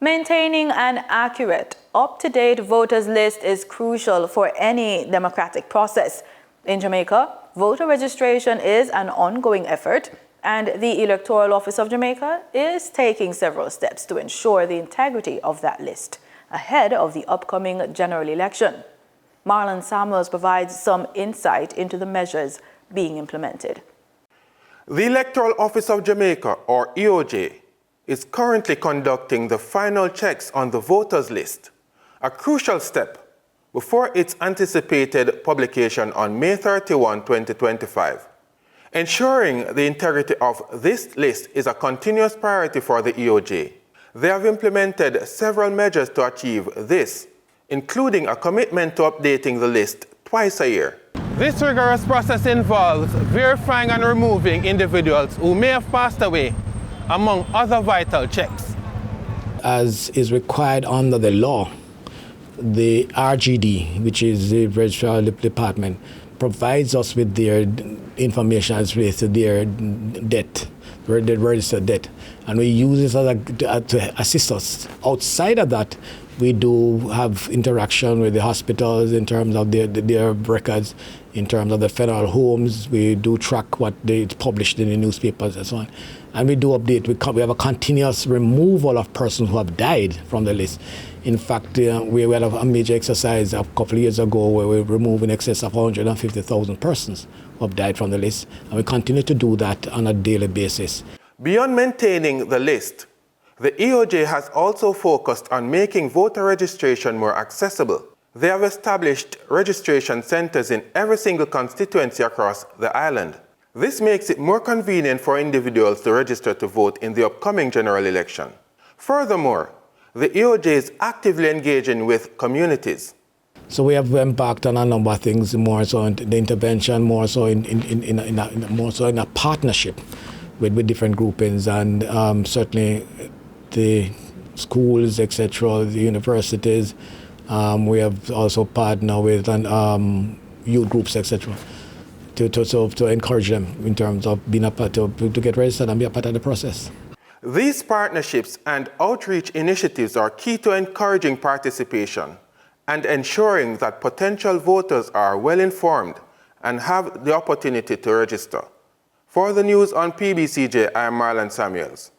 Maintaining an accurate, up-to-date voters list is crucial for any democratic process. In Jamaica, voter registration is an ongoing effort, and the Electoral Office of Jamaica is taking several steps to ensure the integrity of that list ahead of the upcoming general election. Marlon Samuels provides some insight into the measures being implemented. The Electoral Office of Jamaica, or EOJ, is currently conducting the final checks on the voters list, a crucial step before its anticipated publication on May 31, 2025. Ensuring the integrity of this list is a continuous priority for the EOJ. They have implemented several measures to achieve this, including a commitment to updating the list twice a year. This rigorous process involves verifying and removing individuals who may have passed away, among other vital checks. As is required under the law, the RGD, which is the Registrar Department, provides us with their information as relates to their debt, their registered debt, and we use it to assist us. Outside of that, we do have interaction with the hospitals in terms of their records, in terms of the federal homes. We do track what they published in the newspapers and so on. And we do update. We have a continuous removal of persons who have died from the list. In fact, we had a major exercise a couple of years ago where we removed in excess of 150,000 persons who have died from the list. And we continue to do that on a daily basis. Beyond maintaining the list, the EOJ has also focused on making voter registration more accessible. They have established registration centers in every single constituency across the island. This makes it more convenient for individuals to register to vote in the upcoming general election. Furthermore, the EOJ is actively engaging with communities. So we have embarked on a number of things, more so in the intervention, more so in a partnership with different groupings, and certainly the schools, etc., the universities. We have also partnered with youth groups, etc., to encourage them in terms of being a part to get registered and be a part of the process. These partnerships and outreach initiatives are key to encouraging participation and ensuring that potential voters are well informed and have the opportunity to register. For the news on PBCJ, I am Marlon Samuels.